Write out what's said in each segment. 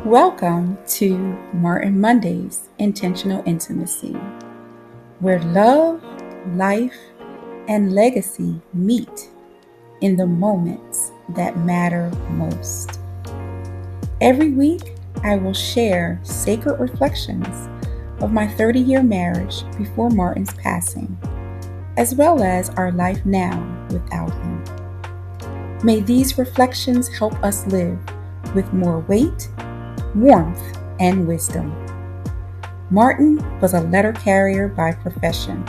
Welcome to Martin Monday's Intentional Intimacy, where love, life, and legacy meet in the moments that matter most. Every week, I will share sacred reflections of my 30-year marriage before Martin's passing, as well as our life now without him. May these reflections help us live with more weight, warmth, and wisdom. Martin was a letter carrier by profession,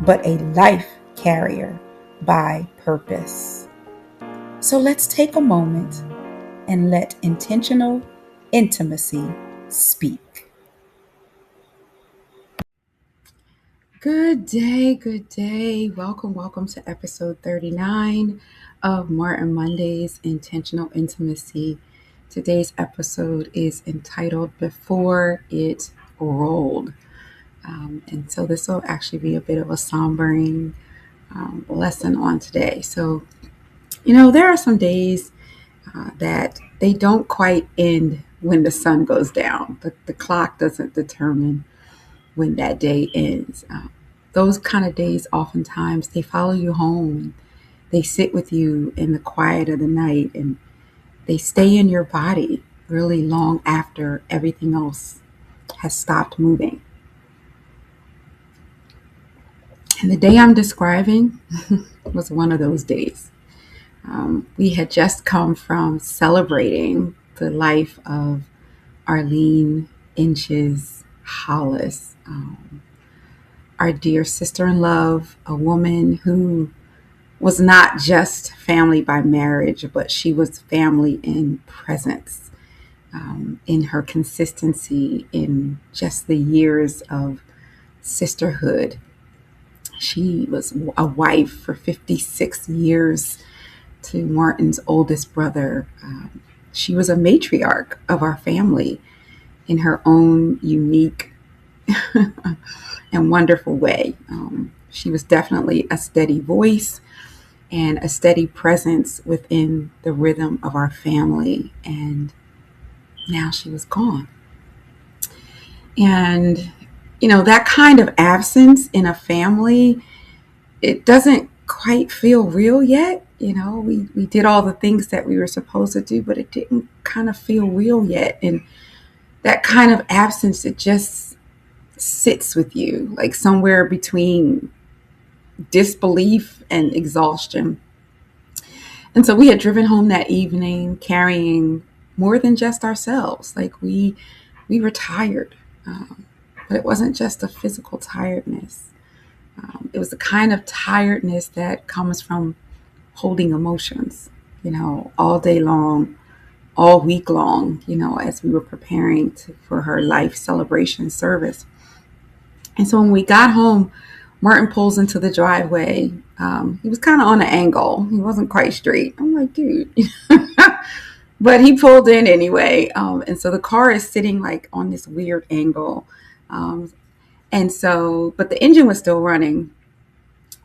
but a life carrier by purpose. So let's take a moment and let intentional intimacy speak. Good day, good day. Welcome to episode 39 of Martin Monday's Intentional Intimacy. Today's episode is entitled Before It Rolled. And so this will actually be a bit of a sombering lesson on today. So, there are some days that they don't quite end when the sun goes down. The clock doesn't determine when that day ends. Those kind of days, oftentimes, they follow you home. They sit with you in the quiet of the night, and they stay in your body really long after everything else has stopped moving. And the day I'm describing was one of those days. We had just come from celebrating the life of Arlene Hollis, our dear sister in love, a woman who was not just family by marriage, but she was family in presence, in her consistency, in just the years of sisterhood. She was a wife for 56 years to Martin's oldest brother. She was a matriarch of our family in her own unique and wonderful way. She was definitely a steady voice and a steady presence within the rhythm of our family. And now she was gone. And, that kind of absence in a family, it doesn't quite feel real yet. We did all the things that we were supposed to do, but it didn't kind of feel real yet. And that kind of absence, it just sits with you like somewhere between disbelief and exhaustion. And so we had driven home that evening carrying more than just ourselves. Like we were tired, but it wasn't just a physical tiredness. It was the kind of tiredness that comes from holding emotions, all day long, all week long, as we were preparing for her life celebration service. And so when we got home, Martin pulls into the driveway. He was kind of on an angle. He wasn't quite straight. I'm like, dude. But he pulled in anyway. And so the car is sitting like on this weird angle. But the engine was still running.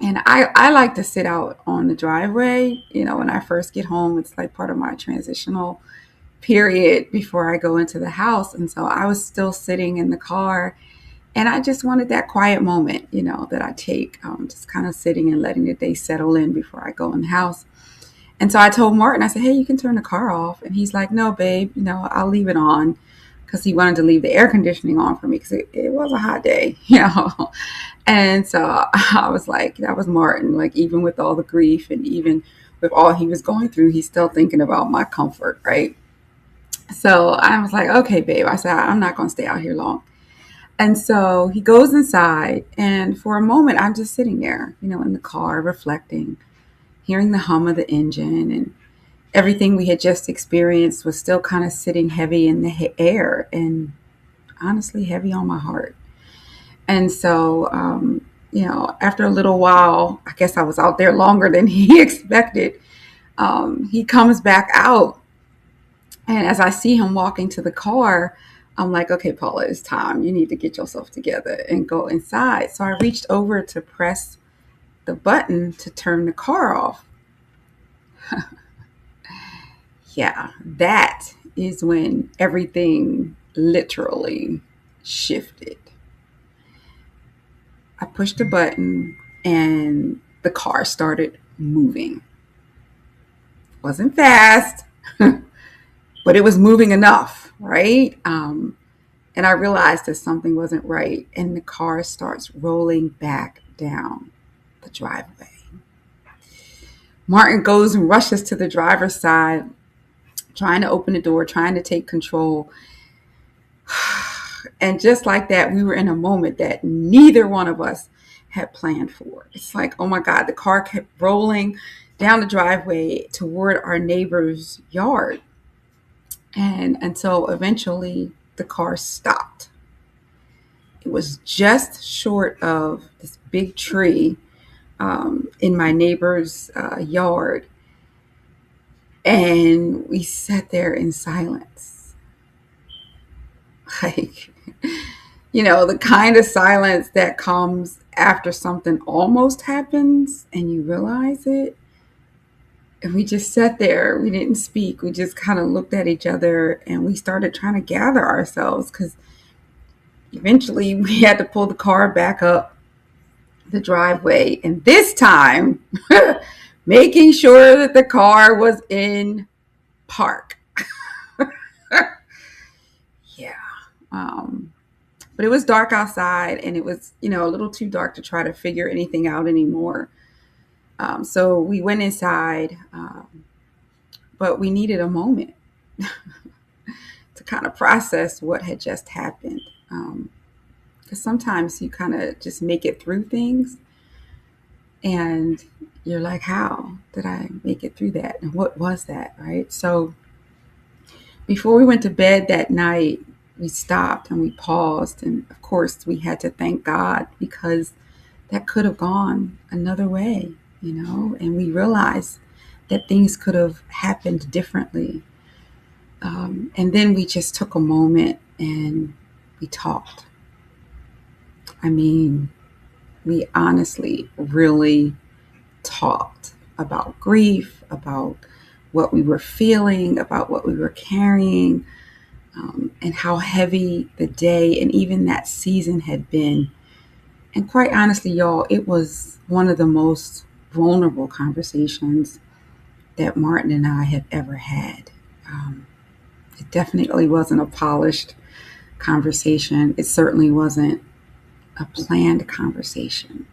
And I like to sit out on the driveway. When I first get home, it's like part of my transitional period before I go into the house. And so I was still sitting in the car. And I just wanted that quiet moment, that I take, just kind of sitting and letting the day settle in before I go in the house. And so I told Martin, I said, hey, you can turn the car off. And he's like, no, babe, I'll leave it on, because he wanted to leave the air conditioning on for me because it was a hot day, And so I was like, that was Martin, like even with all the grief and even with all he was going through, he's still thinking about my comfort, right? So I was like, okay, babe. I said, I'm not going to stay out here long. And so he goes inside, and for a moment, I'm just sitting there, in the car, reflecting, hearing the hum of the engine, and everything we had just experienced was still kind of sitting heavy in the air and honestly heavy on my heart. And so, after a little while, I guess I was out there longer than he expected. He comes back out, and as I see him walking to the car, I'm like, okay, Paula, it's time. You need to get yourself together and go inside. So I reached over to press the button to turn the car off. Yeah, that is when everything literally shifted. I pushed a button and the car started moving. Wasn't fast, but it was moving enough, right? And I realized that something wasn't right, and the car starts rolling back down the driveway. Martin goes and rushes to the driver's side, trying to open the door, trying to take control. And just like that, we were in a moment that neither one of us had planned for. It's like, oh my God, the car kept rolling down the driveway toward our neighbor's yard. And until eventually the car stopped. It was just short of this big tree in my neighbor's yard. And we sat there in silence. Like, the kind of silence that comes after something almost happens and you realize it. And we just sat there. We didn't speak. We just kind of looked at each other and we started trying to gather ourselves because eventually we had to pull the car back up the driveway. And this time, making sure that the car was in park. Yeah. But it was dark outside and it was, a little too dark to try to figure anything out anymore. So we went inside, but we needed a moment to kind of process what had just happened. Because sometimes you kind of just make it through things and you're like, how did I make it through that? And what was that, right? So before we went to bed that night, we stopped and we paused. And of course, we had to thank God because that could have gone another way, and we realized that things could have happened differently. And then we just took a moment and we talked. I mean, we honestly really talked about grief, about what we were feeling, about what we were carrying, and how heavy the day and even that season had been. And quite honestly, y'all, it was one of the most vulnerable conversations that Martin and I have ever had. It definitely wasn't a polished conversation. It certainly wasn't a planned conversation,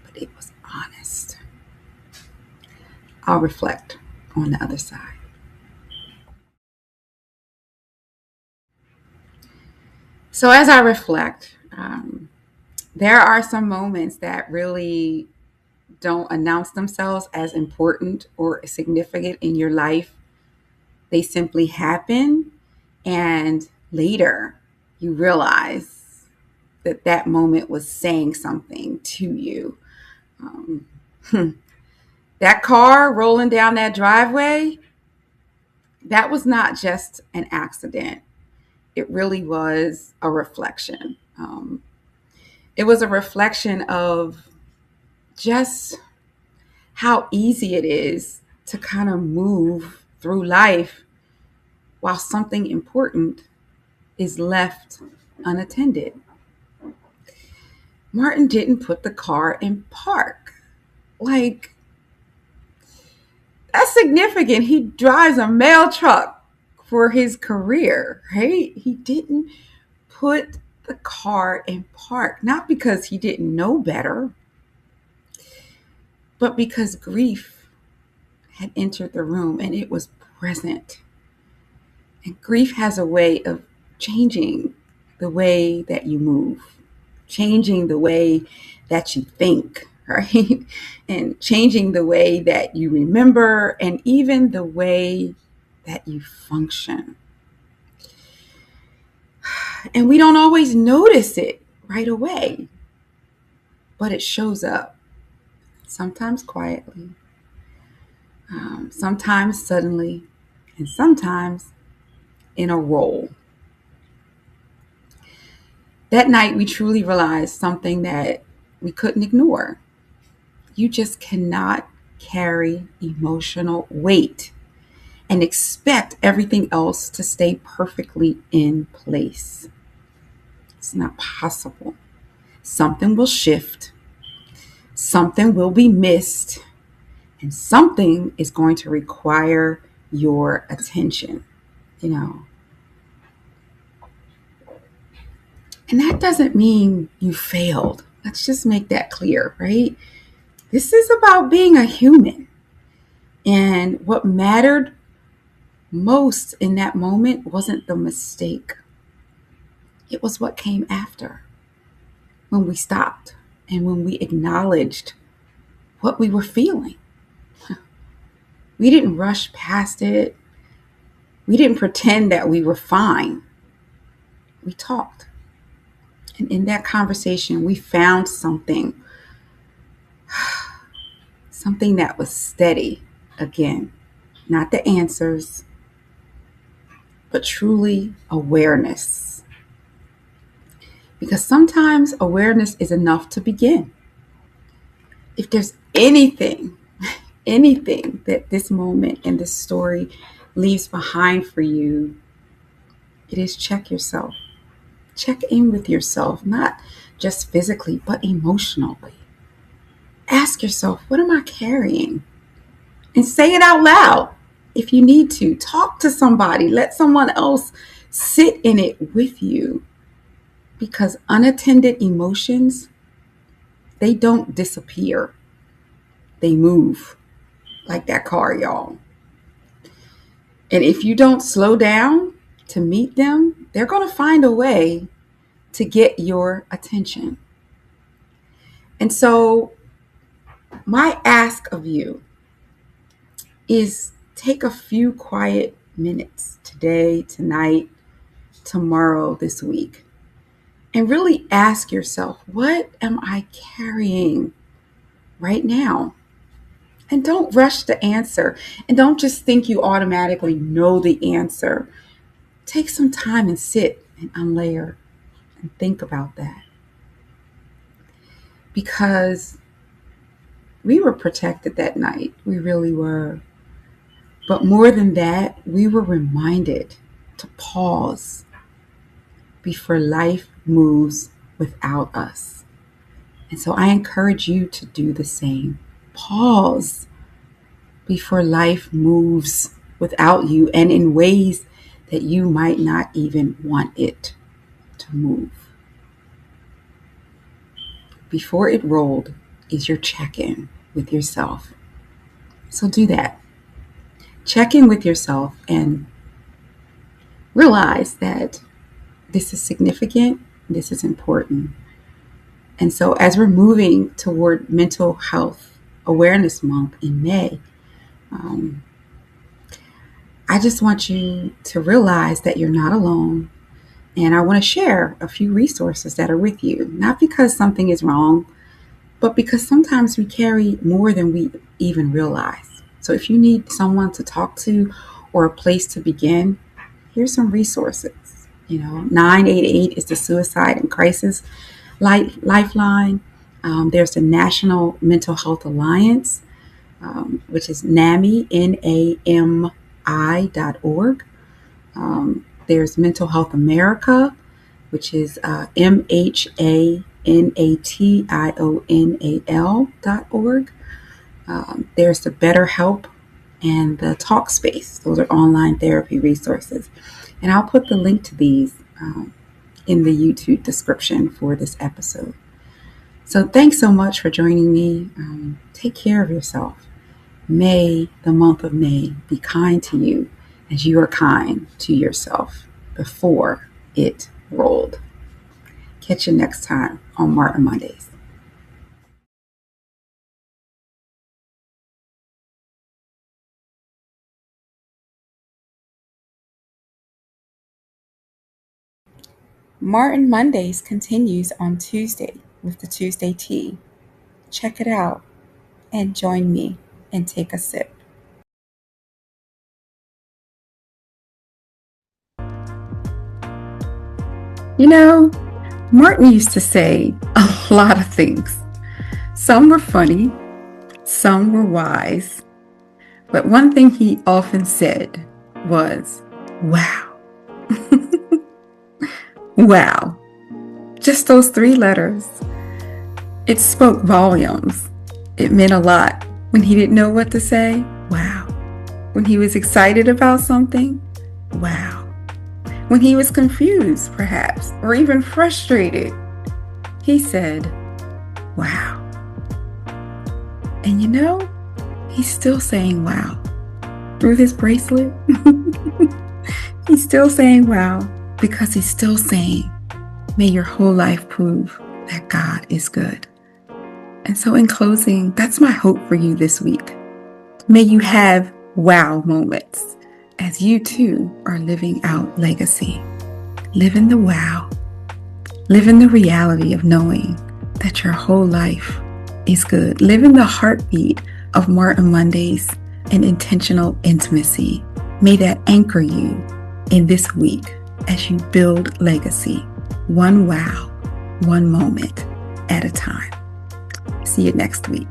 but it was honest. I'll reflect on the other side. So as I reflect, there are some moments that really don't announce themselves as important or significant in your life. They simply happen, and later you realize that that moment was saying something to you. That car rolling down that driveway, that was not just an accident. It really was a reflection. It was a reflection of just how easy it is to kind of move through life while something important is left unattended. Martin didn't put the car in park. Like, that's significant. He drives a mail truck for his career, right? He didn't put the car in park, not because he didn't know better, but because grief had entered the room and it was present. And grief has a way of changing the way that you move, changing the way that you think, right? And changing the way that you remember and even the way that you function. And we don't always notice it right away, but it shows up, sometimes quietly, sometimes suddenly, and sometimes in a roll. That night, we truly realized something that we couldn't ignore. You just cannot carry emotional weight and expect everything else to stay perfectly in place. It's not possible. Something will shift, something will be missed, and something is going to require your attention, you know. And that doesn't mean you failed. Let's just make that clear, right? This is about being a human. And what mattered most in that moment wasn't the mistake, it was what came after, when we stopped and when we acknowledged what we were feeling. We didn't rush past it. We didn't pretend that we were fine. We talked. And in that conversation, we found something that was steady again. Not the answers, but truly awareness. Because sometimes awareness is enough to begin. If there's anything that this moment and this story leaves behind for you, it is check yourself. Check in with yourself, not just physically, but emotionally. Ask yourself, what am I carrying? And say it out loud if you need to. Talk to somebody. Let someone else sit in it with you. Because unattended emotions, they don't disappear. They move like that car, y'all. And if you don't slow down to meet them, they're going to find a way to get your attention. And so my ask of you is take a few quiet minutes today, tonight, tomorrow, this week, and really ask yourself, what am I carrying right now? And don't rush the answer. And don't just think you automatically know the answer. Take some time and sit and unlayer and think about that. Because we were protected that night. We really were. But more than that, we were reminded to pause before life moves without us. And so I encourage you to do the same. Pause before life moves without you and in ways that you might not even want it to move. Before it rolled is your check-in with yourself. So do that. Check in with yourself and realize that this is significant, this is important. And so as we're moving toward Mental Health Awareness Month in May, I just want you to realize that you're not alone. And I want to share a few resources that are with you, not because something is wrong, but because sometimes we carry more than we even realize. So if you need someone to talk to or a place to begin, here's some resources. 988 is the Suicide and Crisis Lifeline. There's the National Mental Health Alliance, which is NAMI, NAMI.org. There's Mental Health America, which is MHANATIONAL.org. There's the BetterHelp and the Talkspace. Those are online therapy resources. And I'll put the link to these in the YouTube description for this episode. So thanks so much for joining me. Take care of yourself. May the month of May be kind to you as you are kind to yourself before it rolled. Catch you next time on Martin Mondays. Martin Mondays continues on Tuesday with the Tuesday Tea. Check it out and join me and take a sip. Martin used to say a lot of things. Some were funny, some were wise, But one thing he often said was, wow. Wow. Just those 3 letters. It spoke volumes. It meant a lot. When he didn't know what to say, wow. When he was excited about something, wow. When he was confused, perhaps, or even frustrated, he said, wow. And you know, he's still saying wow. Through this bracelet, he's still saying wow, because he's still saying, may your whole life prove that God is good. And so in closing, that's my hope for you this week. May you have wow moments as you too are living out legacy. Live in the wow. Live in the reality of knowing that your whole life is good. Live in the heartbeat of Martin Mondays and intentional intimacy. May that anchor you in this week as you build legacy, one wow, one moment at a time. See you next week.